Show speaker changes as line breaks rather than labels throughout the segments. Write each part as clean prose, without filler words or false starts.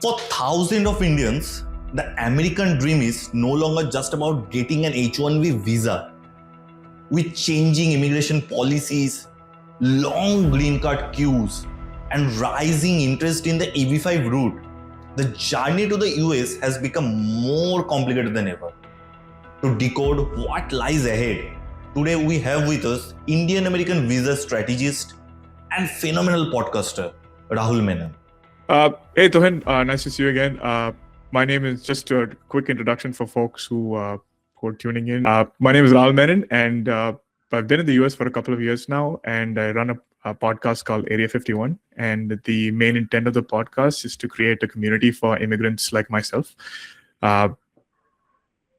For thousands of Indians, the American dream is no longer just about getting an H1B visa. With changing immigration policies, long green card queues, and rising interest in the EB5 route, the journey to the US has become more complicated than ever. To decode what lies ahead, today we have with us Indian American visa strategist and phenomenal podcaster Rahul Menon.
Hey, Tohin, nice to see you again. My name is, just a quick introduction for folks who are tuning in. My name is Rahul Menon, and I've been in the US for a couple of years now, and I run a podcast called Area 51. And the main intent of the podcast is to create a community for immigrants like myself. The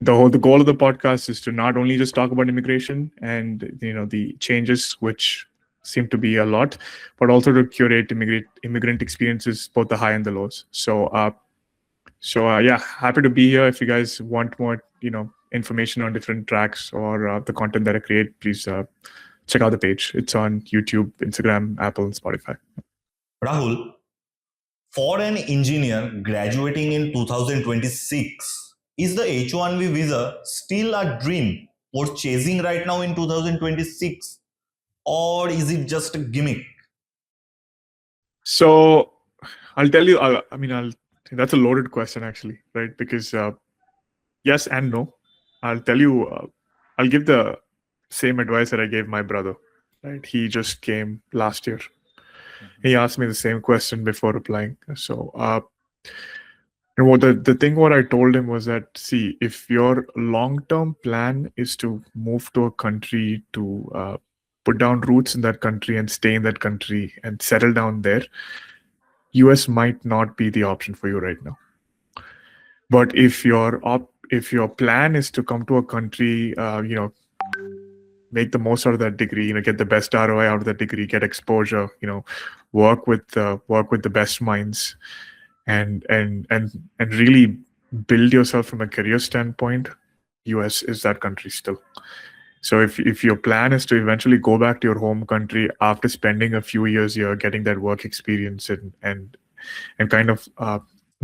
goal of the podcast is to not only just talk about immigration and the changes which seem to be a lot, but also to curate immigrant experiences, both the high and the lows. So happy to be here. If you guys want more information on different tracks or the content that I create, please check out the page. It's on YouTube, Instagram, Apple, and Spotify.
Rahul, for an engineer graduating in 2026, is the H1B visa still a dream worth chasing right now in 2026? Or is it just a gimmick?
So I'll tell you, that's a loaded question actually, right? Because yes and no. I'll tell you, I'll give the same advice that I gave my brother, right? He just came last year. He asked me the same question before replying. So the thing what I told him was that, see, if your long-term plan is to move to a country to put down roots in that country and stay in that country and settle down there, US might not be the option for you right now. But if your plan is to come to a country, make the most out of that degree, get the best ROI out of that degree, get exposure, work with the best minds, and really build yourself from a career standpoint, US is that country still. So if your plan is to eventually go back to your home country after spending a few years here, getting that work experience and kind of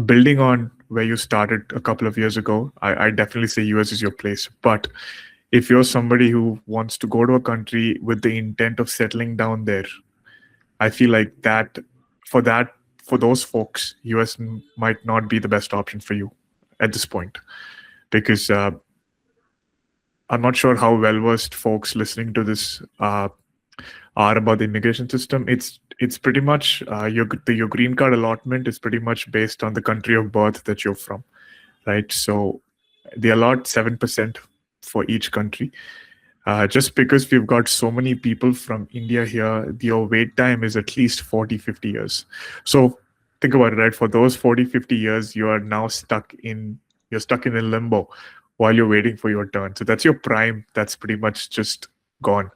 building on where you started a couple of years ago, I definitely say US is your place. But if you're somebody who wants to go to a country with the intent of settling down there, I feel like for those folks, US might not be the best option for you at this point, because I'm not sure how well-versed folks listening to this are about the immigration system. It's pretty much your green card allotment is pretty much based on the country of birth that you're from, right? So they allot 7% for each country. Just because we've got so many people from India here, your wait time is at least 40, 50 years. So think about it, right? For those 40, 50 years, you are now stuck in a limbo while you're waiting for your turn. So that's your prime. That's pretty much just gone.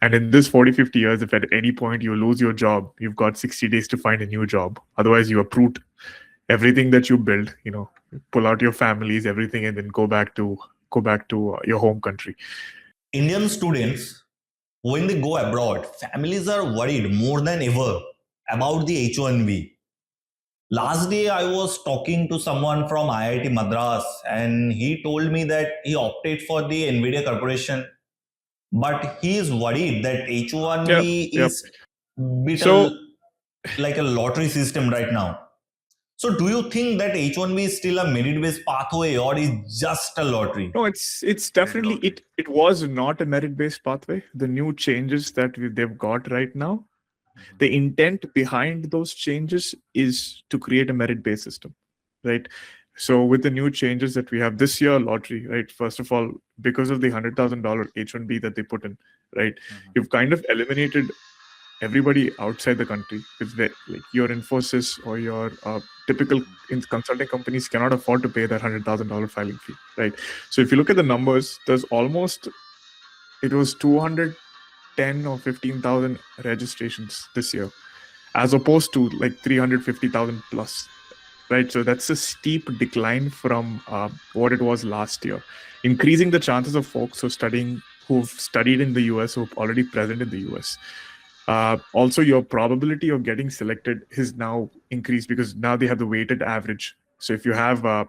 And in this 40, 50 years, if at any point you lose your job, you've got 60 days to find a new job. Otherwise, you uproot everything that you build, pull out your families, everything, and then go back to your home country.
Indian students, when they go abroad, families are worried more than ever about the H1B. Last day, I was talking to someone from IIT Madras, and he told me that he opted for the NVIDIA Corporation, but he is worried that H1B is like a lottery system right now. So do you think that H1B is still a merit-based pathway, or is just a lottery?
No, it's definitely, it was not a merit-based pathway. The new changes that they've got right now, the intent behind those changes is to create a merit-based system, right? So with the new changes that we have this year, lottery, right? First of all, because of the $100,000 H1B that they put in, right? You've kind of eliminated everybody outside the country, because like your Infosys or your typical consulting companies cannot afford to pay that $100,000 filing fee, right? So if you look at the numbers, it was 210 or 15,000 registrations this year, as opposed to like 350,000 plus, right? So that's a steep decline from what it was last year, increasing the chances of folks who've studied in the US, who are already present in the US. Also, your probability of getting selected is now increased because now they have the weighted average. So if you have a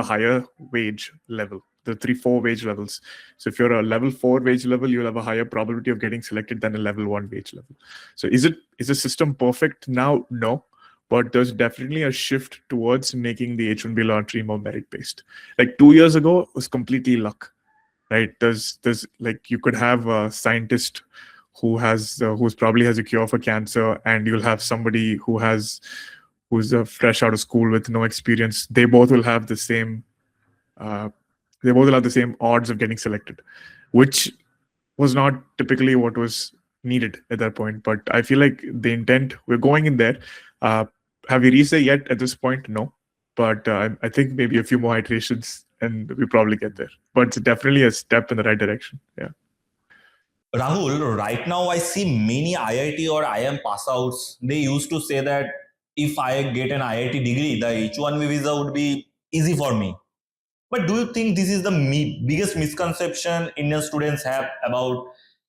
higher wage level, the 3-4 wage levels. So if you're a level 4 wage level, you'll have a higher probability of getting selected than a level 1 wage level. So is the system perfect now? No. But there's definitely a shift towards making the H1B lottery more merit based. Like 2 years ago, it was completely luck, right? There's like you could have a scientist who's probably has a cure for cancer, and you'll have somebody who's fresh out of school with no experience. They both will have the same uh, odds of getting selected, which was not typically what was needed at that point. But I feel like the intent, we're going in there. Uh, have we reached there yet at this point? No. But I think maybe a few more iterations and we probably get there. But it's definitely a step in the right direction. Yeah.
Rahul, right now I see many IIT or IIM pass outs. They used to say that if I get an IIT degree, the H1B visa would be easy for me. But do you think this is the biggest misconception Indian students have about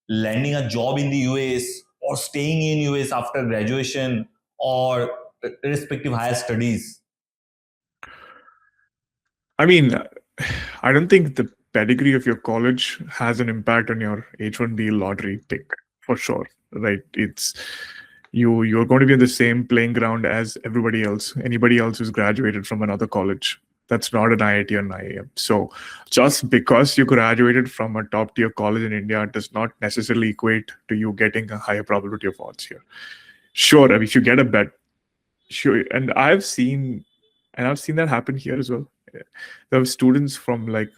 landing a job in the US or staying in US after graduation or respective higher studies?
I mean, I don't think the pedigree of your college has an impact on your H1B lottery pick for sure, right? It's you're going to be in the same playing ground as everybody else, anybody else who's graduated from another college. That's not an IIT or an IIM. So just because you graduated from a top tier college in India does not necessarily equate to you getting a higher probability of odds here. Sure, I mean, if you get a bet, sure, and I've seen that happen here as well. There are students from like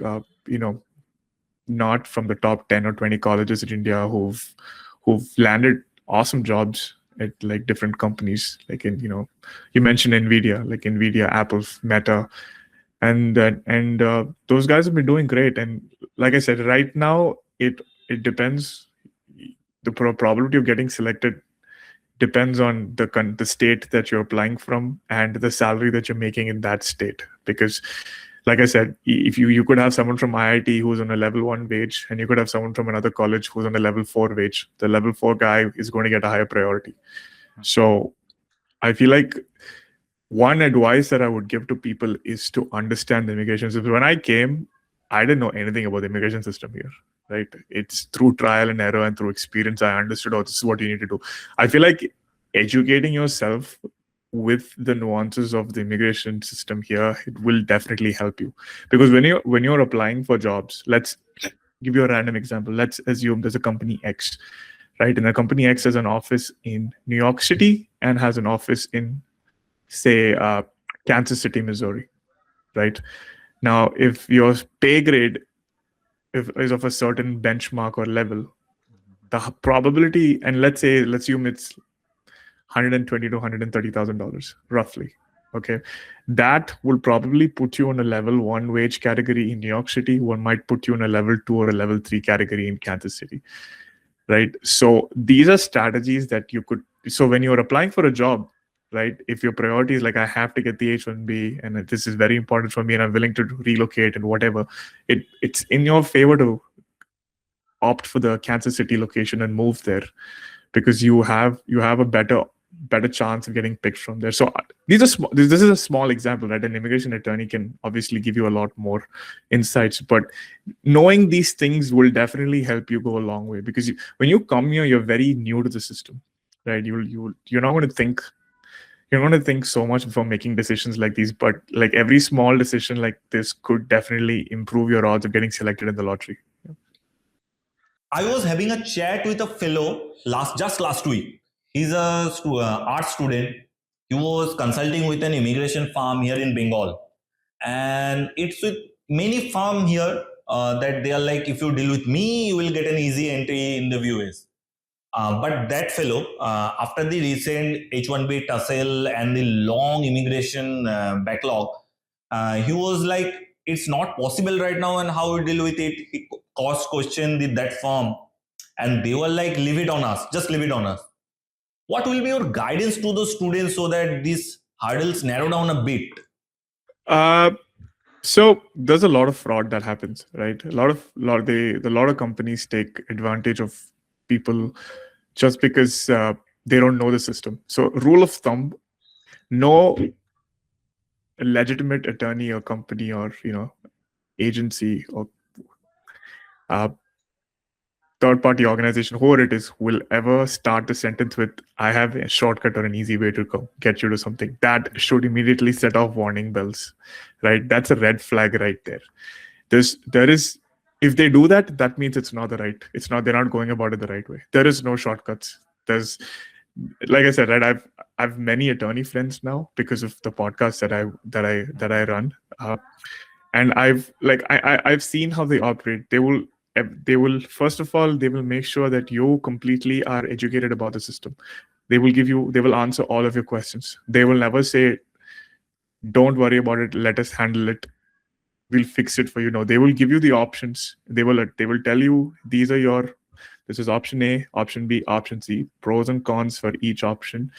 not from the top 10 or 20 colleges in India who've landed awesome jobs at like different companies, like in you mentioned Nvidia, Apple, Meta, and those guys have been doing great. And like I said, right now it depends. The probability of getting selected depends on the state that you're applying from and the salary that you're making in that state. Because like I said, if you could have someone from IIT who's on a level 1 wage, and you could have someone from another college who's on a level 4 wage. The level 4 guy is going to get a higher priority. So I feel like one advice that I would give to people is to understand the immigration system. When I came, I didn't know anything about the immigration system here, right? It's through trial and error and through experience I understood, oh, this is what you need to do. I feel like educating yourself with the nuances of the immigration system here, it will definitely help you. Because when you're applying for jobs, let's give you a random example. Let's assume there's a company X, right? And the company X has an office in New York City and has an office in, say, Kansas City, Missouri, right? Now, if your pay grade is of a certain benchmark or level, the probability, and let's assume it's $120,000 to $130,000 roughly. Okay, that will probably put you on a level 1 wage category in New York City. One might put you in a level 2 or a level 3 category in Kansas City, right? So these are strategies that you could. So when you're applying for a job, right, if your priority is like, I have to get the H1B and this is very important for me and I'm willing to relocate and whatever, it's in your favor to opt for the Kansas City location and move there, because you have a better chance of getting picked from there. So these are this is a small example, right? An immigration attorney can obviously give you a lot more insights, but knowing these things will definitely help you go a long way. Because when you come here, you're very new to the system, right? You're not going to think. You're going to think so much before making decisions like these, but like every small decision like this could definitely improve your odds of getting selected in the lottery.
I was having a chat with a fellow last week. He's a art student. He was consulting with an immigration firm here in Bengal, and it's with many firm here that they are like, if you deal with me, you will get an easy entry in the US. But that fellow, after the recent H1B tussle and the long immigration backlog, he was like, it's not possible right now, and how we deal with it. He cost questioned that firm, and they were like, leave it on us, just leave it on us. What will be your guidance to the students so that these hurdles narrow down a bit?
Uh, so there's a lot of fraud that happens, right? A lot of companies take advantage of people just because they don't know the system. So rule of thumb: no legitimate attorney or company or agency or uh, third party organization, whoever it is, will ever start the sentence with "I have a shortcut or an easy way to get you to something." That should immediately set off warning bells, right? That's a red flag right there. There is If they do that, that means it's not the right. It's not. They're not going about it the right way. There is no shortcuts. There's, like I said, right? I've many attorney friends now because of the podcast that I run, and I've seen how they operate. They will first of all, they will make sure that you completely are educated about the system. They will answer all of your questions. They will never say, "Don't worry about it. Let us handle it. We'll fix it for you." No, they will give you the options. They will tell you, this is option A, option B, option C, pros and cons for each option.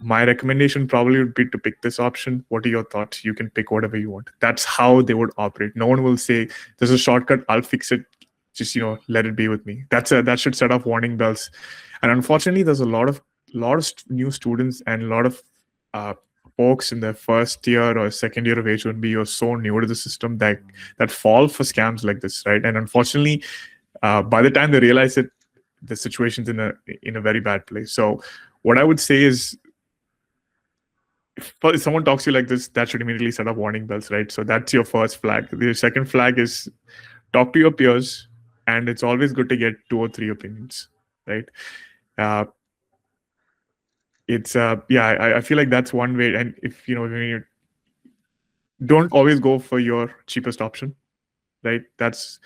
My recommendation probably would be to pick this option. What are your thoughts? You can pick whatever you want. That's how they would operate. No one will say, "There's a shortcut, I'll fix it. Just let it be with me." That should set off warning bells. And unfortunately, there's a lot of new students and a lot of uh, folks in their first year or second year of H1B are so new to the system that fall for scams like this, right? And unfortunately, by the time they realize it, the situation's in a very bad place. So what I would say is, if someone talks to you like this, that should immediately set up warning bells, right? So that's your first flag. The second flag is, talk to your peers, and it's always good to get 2 or 3 opinions, right? It's I feel like that's one way. And if when you don't always go for your cheapest option, right? That's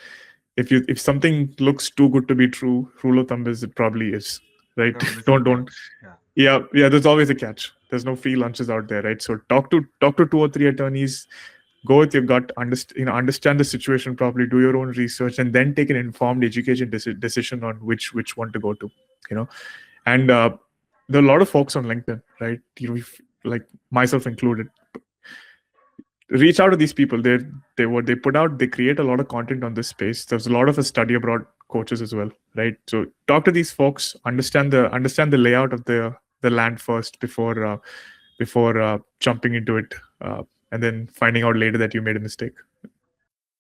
if something looks too good to be true, rule of thumb is it probably is, right? don't Yeah, there's always a catch. There's no free lunches out there, right? So talk to 2 or 3 attorneys, go with your gut, understand the situation properly, do your own research, and then take an informed education decision on which one to go to. And there are a lot of folks on LinkedIn, right? Like myself included. Reach out to these people. What they put out, they create a lot of content on this space. There's a lot of study abroad coaches as well, right? So talk to these folks, understand the layout of the land first before jumping into it, and then finding out later that you made a mistake.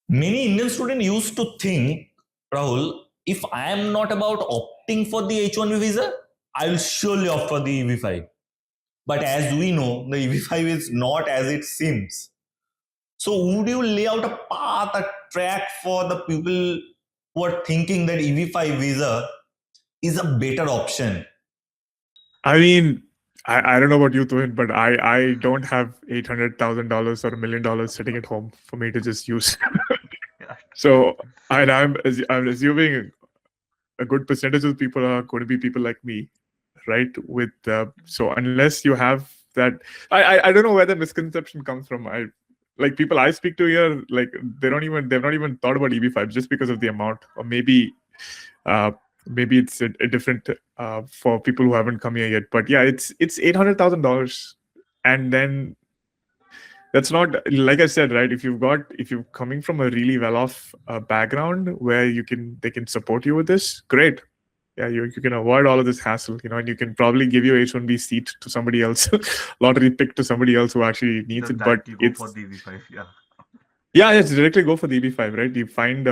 Many Indian students used to think, Rahul, if I am not about opting for the H1B visa, I will surely opt for the EB5. But as we know, the EB5 is not as it seems. So would you lay out a path, a track for the people who are thinking that EB5 visa is a better option?
I mean, I don't know about you, Tuhin, but I don't have $800,000 or $1 million sitting at home for me to just use. So I'm assuming a good percentage of people are going to be people like me, right? So unless you have that, I don't know where the misconception comes from. Like people I speak to here, like they've not even thought about EB5 just because of the amount, or maybe it's a different for people who haven't come here yet. But yeah, it's $800,000, and then that's not, like I said, right? If you're coming from a really well-off background where they can support you with this, great. Yeah, you can avoid all of this hassle, and you can probably give your H1B seat to somebody else, lottery pick to somebody else who actually needs it. But
it's for the EB5,
it's directly go for the EB5, right? You find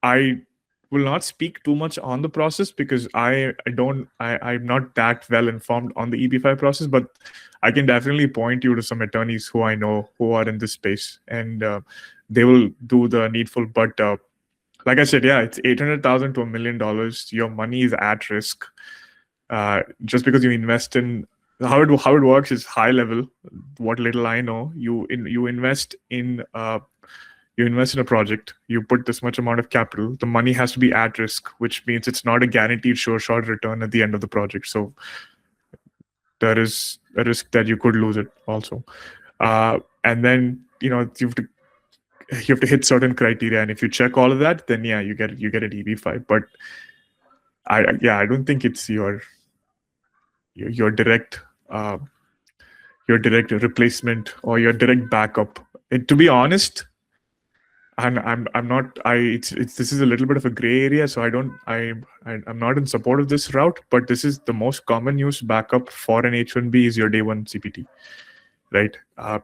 I will not speak too much on the process because I'm not that well informed on the EB5 process, but I can definitely point you to some attorneys who I know who are in this space, and they will do the needful. But like I said, it's $800,000 to $1 million. Your money is at risk. Just because you invest in how it works is high level. What little I know, you invest in a project. You put this much amount of capital. The money has to be at risk, which means it's not a guaranteed sure shot return at the end of the project. So there is a risk that you could lose it also. And then you have to hit certain criteria, and if you check all of that, then you get an EB5. But I don't think it's your direct replacement or your direct backup. And to be honest, and I'm not I it's this is a little bit of a gray area, so I'm not in support of this route, but this is the most common used backup for an H1B is your day one CPT, right?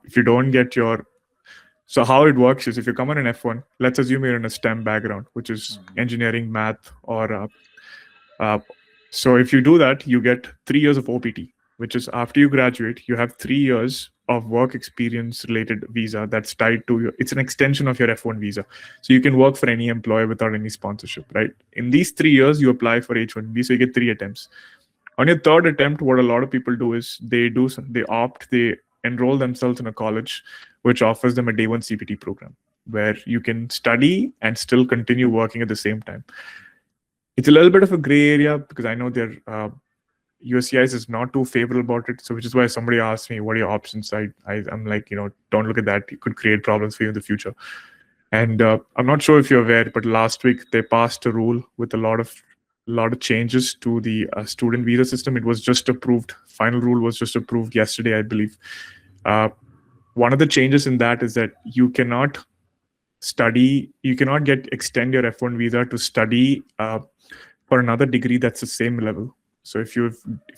If you don't get your So how it works is if you come on an F1, let's assume you're in a STEM background, which is engineering, math, or so if you do that, you get 3 years of OPT, which is after you graduate, you have 3 years of work experience related visa that's tied to it's an extension of your F1 visa. So you can work for any employer without any sponsorship, right? In these 3 years, you apply for H1B, so you get 3 attempts. On your third attempt, what a lot of people do is they enroll themselves in a college which offers them a day one CPT program where you can study and still continue working at the same time. It's a little bit of a gray area because I know their USCIS is not too favorable about it. So which is why somebody asked me, what are your options? I'm like, don't look at that. It could create problems for you in the future. And I'm not sure if you're aware, but last week they passed a rule with a lot of changes to the student visa system. It was just approved. Final rule was just approved yesterday, I believe. One of the changes in that is that you cannot extend your F1 visa to study for another degree that's the same level. So if you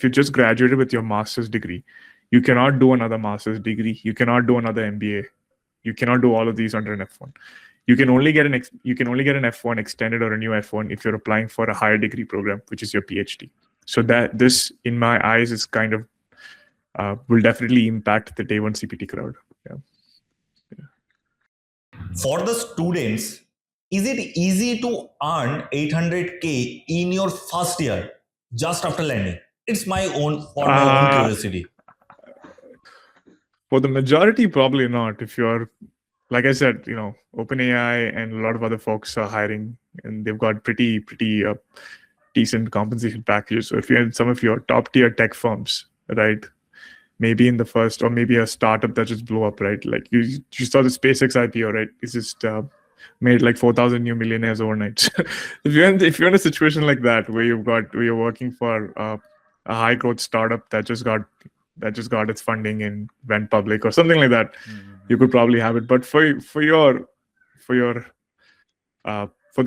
just graduated with your master's degree, you cannot do another master's degree. You cannot do another MBA. You cannot do all of these under an F1. You can only get an F1 extended or a new F1 if you're applying for a higher degree program, which is your PhD. So that this, in my eyes, is kind of will definitely impact the day one CPT crowd. Yeah.
For the students, is it easy to earn 800K in your first year just after landing? It's my own curiosity.
For the majority, probably not. If you're, like I said, OpenAI and a lot of other folks are hiring, and they've got pretty decent compensation packages. So if you're in some of your top tier tech firms, right, maybe in the first, or maybe a startup that just blew up, right? Like you saw the SpaceX IPO, right? It's just made like 4,000 new millionaires overnight. if you're in a situation like that where you're working for a high growth startup that just got its funding and went public or something like that, you could probably have it. But for the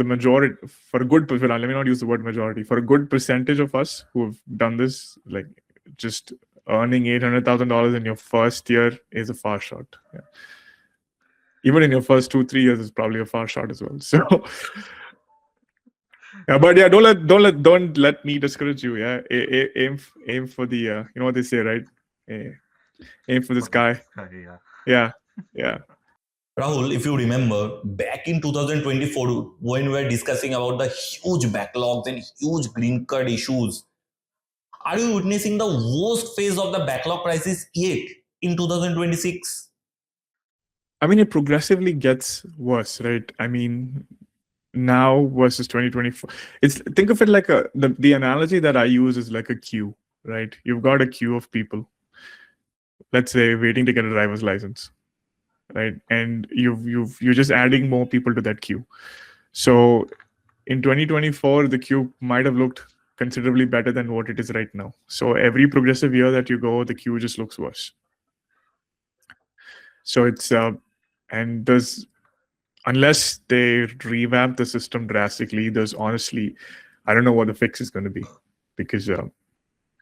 majority, let me not use the word majority, for a good percentage of us who have done this, like just earning $800,000 in your first year is a far shot. Yeah. Even in your first 2-3 years is probably a far shot as well. So yeah, but yeah, don't let me discourage you. Yeah, aim for the you know what they say, right? Aim for the sky. Yeah.
Rahul, if you remember, back in 2024, when we were discussing about the huge backlogs and huge green card issues, are you witnessing the worst phase of the backlog crisis yet in 2026?
I mean, it progressively gets worse, right? I mean, now versus 2024, think of it like the analogy that I use is like a queue, right? You've got a queue of people, let's say, waiting to get a driver's license, right? And you're just adding more people to that queue. So in 2024, the queue might have looked considerably better than what it is right now. So every progressive year that you go, the queue just looks worse. So it's and there's, unless they revamp the system drastically, there's honestly, I don't know what the fix is going to be, because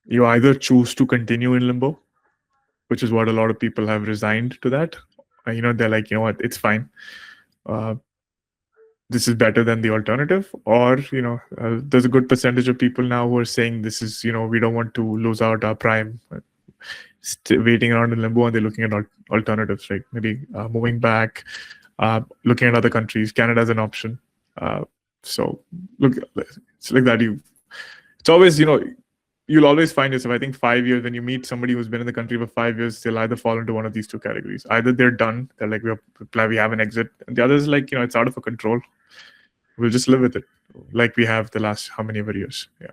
you either choose to continue in limbo, which is what a lot of people have resigned to that. They're like, you know what, it's fine. This is better than the alternative. Or, there's a good percentage of people now who are saying this is, we don't want to lose out our prime, waiting around in limbo, and they're looking at alternatives, right? Maybe moving back, looking at other countries. Canada is an option. So look, it's like that. It's always, you'll always find yourself, I think 5 years, when you meet somebody who's been in the country for 5 years, they'll either fall into one of these two categories. Either they're done, they're like, we have an exit. And the other is like, it's out of our control. We'll just live with it like we have the last how many ever years. Yeah.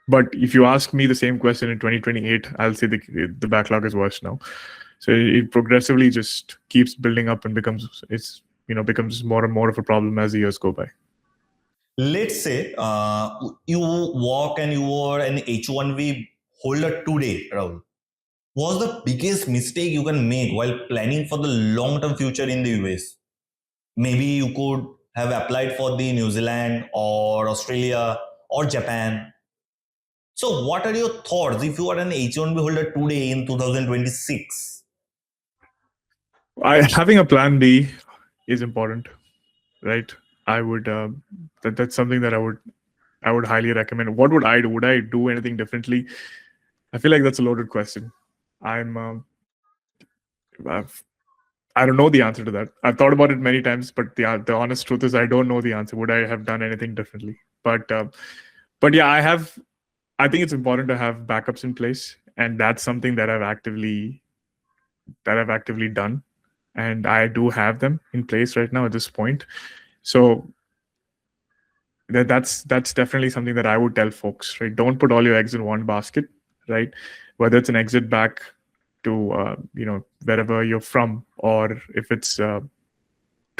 But if you ask me the same question in 2028, I'll say the backlog is worse now. So it progressively just keeps building up and becomes more and more of a problem as the years go by.
Let's say you walk and you are an H1B holder today, Rahul. What's the biggest mistake you can make while planning for the long-term future in the US? Maybe you could have applied for the New Zealand or Australia or Japan. So, what are your thoughts if you are an H1B holder today in 2026?
Having a plan B is important, right? I would that's something that I would highly recommend. What would I do? Would I do anything differently? I feel like that's a loaded question. I'm I've, I don't know the answer to that. I've thought about it many times, but the honest truth is I don't know the answer. Would I have done anything differently? But yeah, I think it's important to have backups in place, and that's something that I've actively done, and I do have them in place right now at this point. So that's definitely something that I would tell folks, right? Don't put all your eggs in one basket, right? Whether it's an exit back to wherever you're from, or if it's to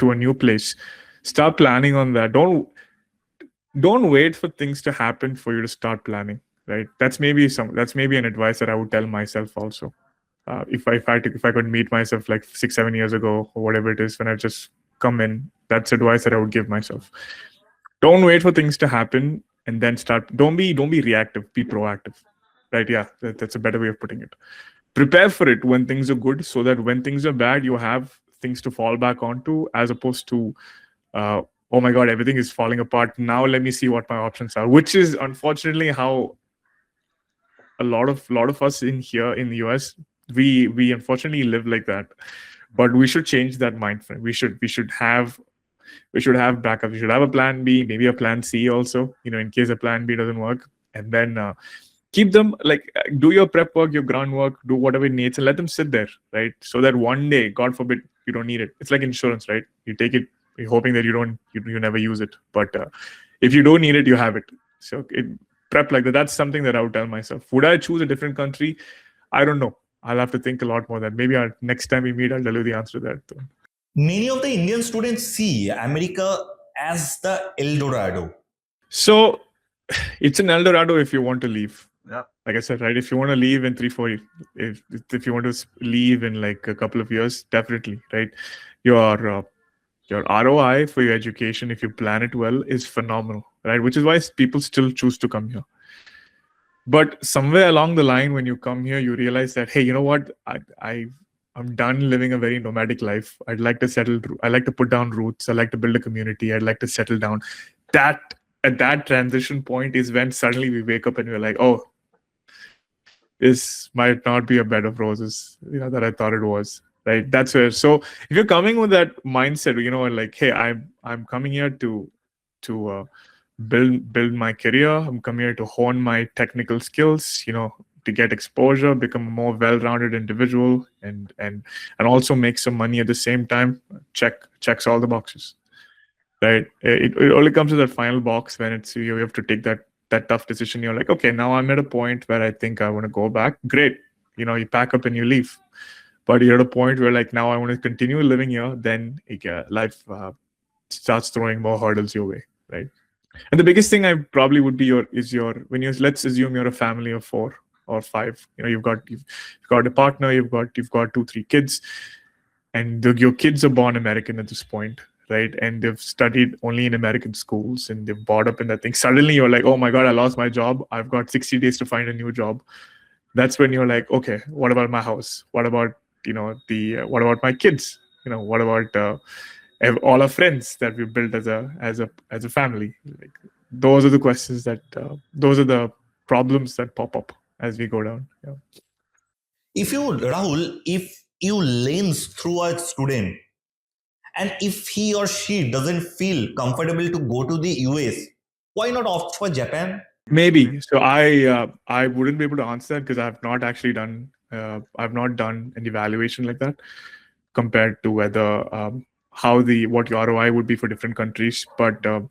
a new place, start planning on that. Don't wait for things to happen for you to start planning, right? That's maybe an advice that I would tell myself also. If I could meet myself like 6-7 years ago or whatever it is when I just come in, that's advice that I would give myself. Don't wait for things to happen and then start. Don't be reactive, be proactive, right? Yeah, that's a better way of putting it. Prepare for it when things are good, so that when things are bad you have things to fall back onto, as opposed to oh my god, everything is falling apart, now let me see what my options are, which is unfortunately how a lot of us in here in the US, we unfortunately live like that. But we should change that mind frame. We should have backup. We should have a plan B, maybe a plan C also, in case a plan B doesn't work. And then keep them, like, do your prep work, your groundwork, do whatever it needs, and let them sit there, right? So that one day, God forbid, you don't need it. It's like insurance, right? You take it, you're hoping that you never use it. But if you don't need it, you have it. So prep like that. That's something that I would tell myself. Would I choose a different country? I don't know. I'll have to think a lot more. That maybe next time we meet, I'll tell you the answer to that.
Many of the Indian students see America as the El Dorado.
So it's an El Dorado if you want to leave.
Yeah.
Like I said, right? If you want to leave in 3-4, if you want to leave in like a couple of years, definitely, right? Your ROI for your education, if you plan it well, is phenomenal, right? Which is why people still choose to come here. But somewhere along the line, when you come here, you realize that, hey, you know what? I'm done living a very nomadic life. I'd like to settle. I like to put down roots. I like to build a community. I'd like to settle down. At that transition point is when suddenly we wake up and we're like, oh, this might not be a bed of roses, that I thought it was. Right. That's where. So if you're coming with that mindset, like, hey, I'm coming here to build my career. I'm coming here to hone my technical skills, to get exposure, become a more well-rounded individual, and also make some money at the same time. Checks all the boxes, right? It only comes to that final box when it's you have to take that tough decision. You're like, okay, now I'm at a point where I think I want to go back. Great, you pack up and you leave. But you're at a point where, like, now I want to continue living here. Then life starts throwing more hurdles your way, right? And the biggest thing I probably would be let's assume you're a family of 4 or 5. You've got a partner, you've got 2-3 kids, and your kids are born American at this point, right? And they've studied only in American schools, and they've brought up in that thing. Suddenly you're like, oh my god, I lost my job. I've got 60 days to find a new job. That's when you're like, okay, what about my house? What about what about my kids? What about all our friends that we built as a family? Like, those are the questions those are the problems that pop up as we go down. Yeah.
Rahul, if you lens through a student, and if he or she doesn't feel comfortable to go to the US, why not opt for Japan?
Maybe. So I wouldn't be able to answer that because I've not actually done I've not done an evaluation like that compared to whether what your ROI would be for different countries. But a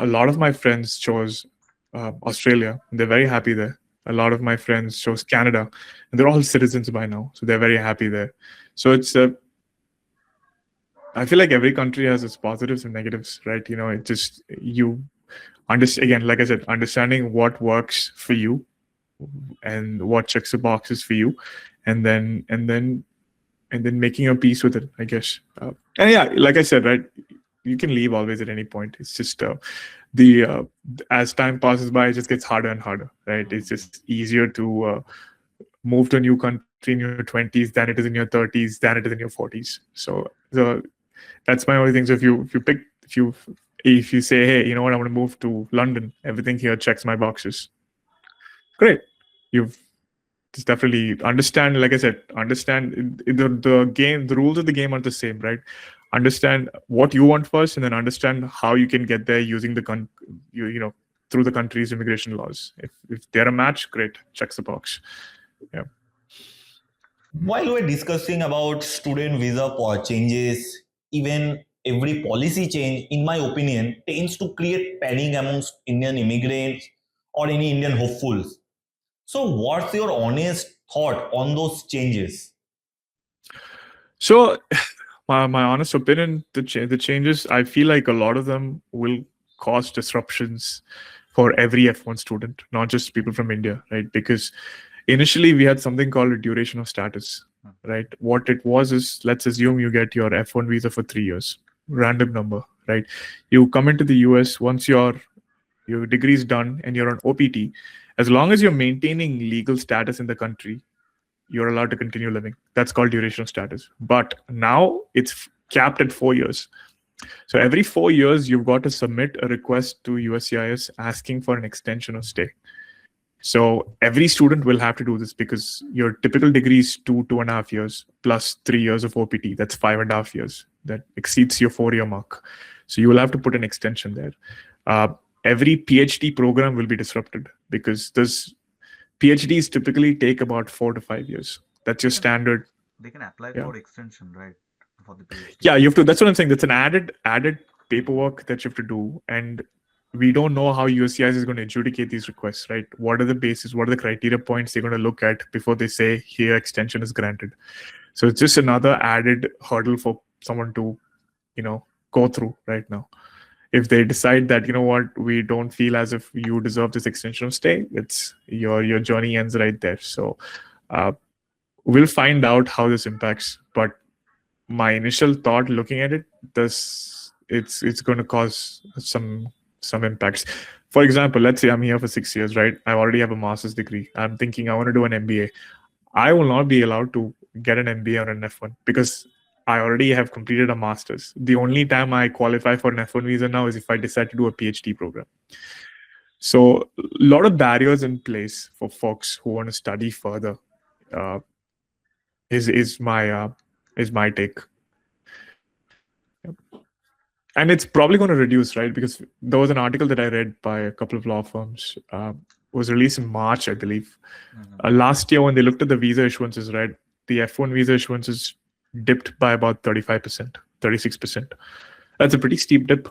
lot of my friends chose Australia, and they're very happy there. A lot of my friends chose Canada, and they're all citizens by now, so they're very happy there. So it's I feel like every country has its positives and negatives, right? It just again, like I said, understanding what works for you and what checks the boxes for you, and then and then making your peace with it, I guess. And yeah, like I said, right, you can leave always at any point. It's just the as time passes by, it just gets harder and harder, right? It's just easier to move to a new country in your 20s than it is in your 30s, than it is in your 40s. So that's my only thing. So if you say, hey, you know what, I want to move to London, everything here checks my boxes. Great. You've just definitely understand, like I said, understand the game, the rules of the game are the same, right? Understand what you want first, and then understand how you can get there using through the country's immigration laws. If they're a match, great, checks the box. Yeah.
While we're discussing about student visa changes, even every policy change, in my opinion, tends to create panic amongst Indian immigrants or any Indian hopefuls. So, what's your honest thought on those changes?
So, my honest opinion, the changes, I feel like a lot of them will cause disruptions for every F1 student, not just people from India, right? Because initially we had something called a duration of status, right? What it was is, let's assume you get your F1 visa for 3 years, random number, right? You come into the US once your degree is done and you're on OPT. As long as you're maintaining legal status in the country, you're allowed to continue living. That's called duration of status. But now it's capped at 4 years. So every 4 years, you've got to submit a request to USCIS asking for an extension of stay. So every student will have to do this because your typical degree is 2.5 years plus 3 years of OPT. That's 5.5 years. That exceeds your 4-year mark. So you will have to put an extension there. Every PhD program will be disrupted because PhDs typically take about 4 to 5 years. That's your standard.
They can apply for extension, right? For the PhD.
Yeah, you have to. That's what I'm saying. That's an added paperwork that you have to do, and we don't know how USCIS is going to adjudicate these requests, right? What are the bases? What are the criteria points they're going to look at before they say here extension is granted? So it's just another added hurdle for someone to, go through right now. If they decide that, you know what, we don't feel as if you deserve this extension of stay, it's your journey ends right there. So we'll find out how this impacts. But my initial thought looking at it, it's going to cause some impacts. For example, let's say I'm here for 6 years, right? I already have a master's degree. I'm thinking I want to do an MBA. I will not be allowed to get an MBA or an F1 because I already have completed a master's. The only time I qualify for an F1 visa now is if I decide to do a PhD program. So a lot of barriers in place for folks who want to study further is my take. And it's probably going to reduce, right? Because there was an article that I read by a couple of law firms. Was released in March, I believe. Last year, when they looked at the visa issuances, right, the F1 visa issuances dipped by about 35%, 36%. That's a pretty steep dip.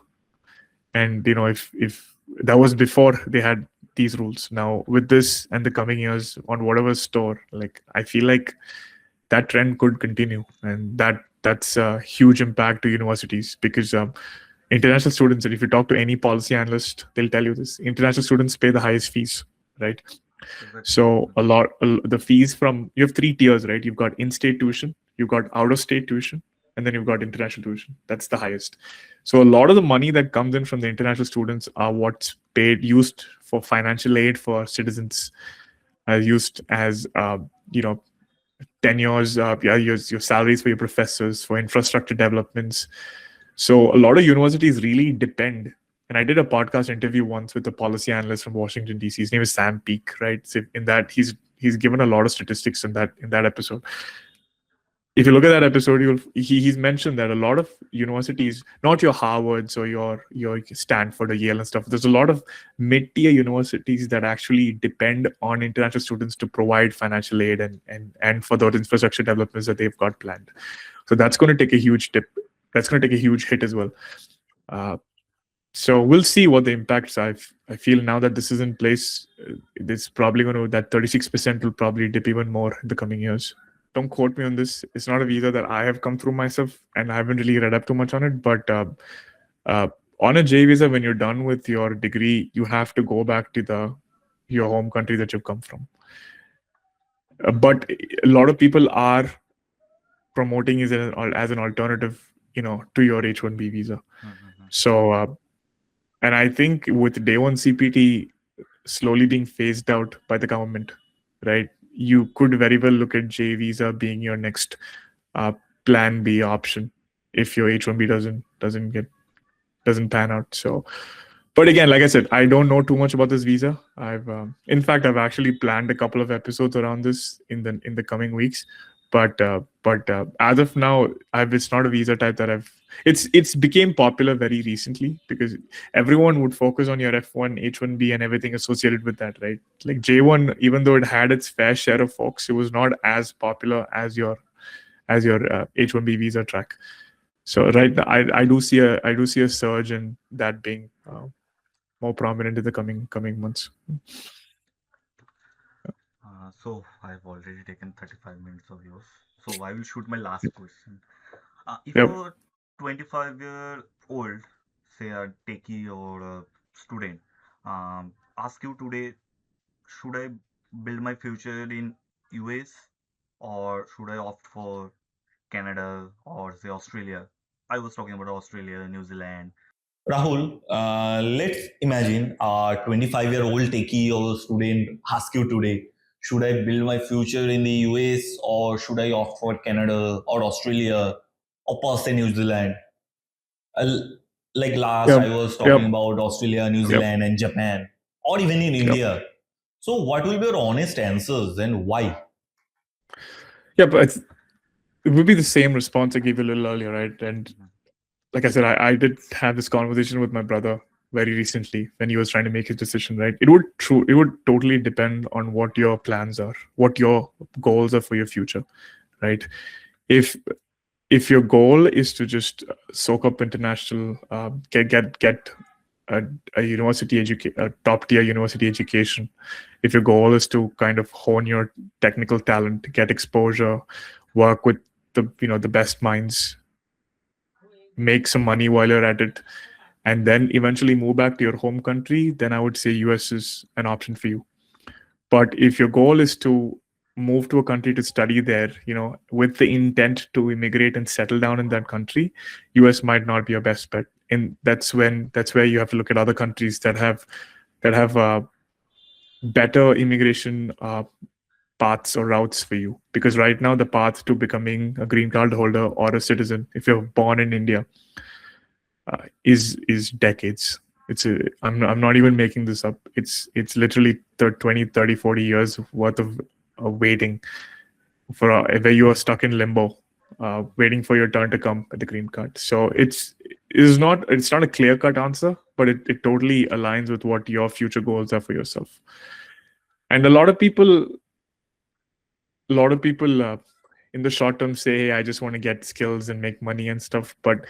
And if that was before they had these rules. Now with this and the coming years on whatever store, like I feel like that trend could continue, and that's a huge impact to universities because international students, and if you talk to any policy analyst, they'll tell you this: international students pay the highest fees, right? So the fees you have 3 tiers, right? You've got in-state tuition, you've got out-of-state tuition, and then you've got international tuition. That's the highest. So a lot of the money that comes in from the international students are what's used for financial aid for citizens, used as tenures, your salaries for your professors, for infrastructure developments. So a lot of universities really depend. And I did a podcast interview once with a policy analyst from Washington, D.C. His name is Sam Peake, right? So in that, he's given a lot of statistics in that episode. If you look at that episode, he's mentioned that a lot of universities, not your Harvards or your Stanford or Yale and stuff, there's a lot of mid-tier universities that actually depend on international students to provide financial aid and for those infrastructure developments that they've got planned. So that's going to take a huge dip. That's going to take a huge hit as well. So we'll see what the impacts are. I feel now that this is in place, it's probably that 36% will probably dip even more in the coming years. Don't quote me on this. It's not a visa that I have come through myself, and I haven't really read up too much on it. But on a J visa, when you're done with your degree, you have to go back to your home country that you've come from. But a lot of people are promoting is as an alternative, to your H1B visa.
Mm-hmm.
So, and I think with day one CPT slowly being phased out by the government, right? You could very well look at J visa being your next uh, plan B option if your H1B doesn't pan out. So, but again, like I said, I don't know too much about this visa. In fact, I've actually planned a couple of episodes around this in the coming weeks. But as of now, it's not a visa type that it's became popular very recently because everyone would focus on your F1, H1B, and everything associated with that, right? Like J1, even though it had its fair share of folks, it was not as popular as your H1B visa track. So right now, I do see a surge in that being more prominent in the coming months.
So I've already taken 35 minutes of yours. So I will shoot my last question. If
Yep.
a 25-year-old, say a techie or a student, ask you today, should I build my future in US or should I opt for Canada or say Australia? I was talking about Australia, New Zealand.
Rahul, let's imagine a 25-year-old techie or student ask you today, should I build my future in the US or should I opt for Canada or Australia or per se New Zealand? Like last,
Yep.
I was talking
Yep.
about Australia, New
Yep.
Zealand, and Japan, or even in
Yep.
India. So, what will be your honest answers and why?
Yeah, but it would be the same response I gave you a little earlier, right? And
Mhm.
like I said, I did have this conversation with my brother very recently when he was trying to make his decision, right? It would totally depend on what your plans are, what your goals are for your future, right? If if your goal is to just soak up international, get a a top tier university education, if your goal is to kind of hone your technical talent, get exposure, work with the best minds, make some money while you're at it, and then eventually move back to your home country, then I would say US is an option for you. But if your goal is to move to a country to study there, with the intent to immigrate and settle down in that country, US might not be your best bet. And that's where you have to look at other countries that have better immigration paths or routes for you. Because right now the path to becoming a green card holder or a citizen, if you're born in India, is decades. I'm not even making this up. It's literally 20, 30, 40 years worth of waiting for where you are stuck in limbo, waiting for your turn to come at the green card. So it's not a clear cut answer, but it totally aligns with what your future goals are for yourself. And a lot of people in the short term say, hey, I just want to get skills and make money and stuff, but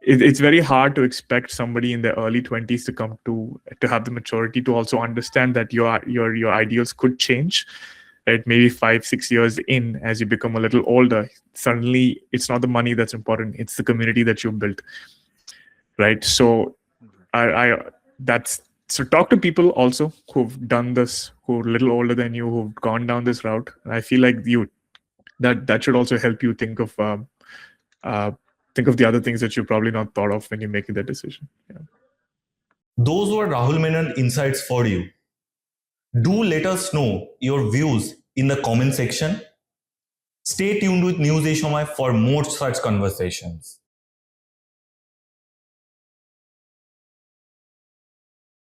it's very hard to expect somebody in their early 20s to come to have the maturity to also understand that your ideals could change, right? Maybe 5-6 years in, as you become a little older, suddenly it's not the money that's important, it's the community that you've built, right? So I that's so talk to people also who've done this, who are a little older than you, who've gone down this route. And I feel like that should also help you uh, think of the other things that you probably not thought of when you're making that decision. Yeah.
Those were Rahul Menon insights for you. Do let us know your views in the comment section. Stay tuned with News Ei Samay for more such conversations.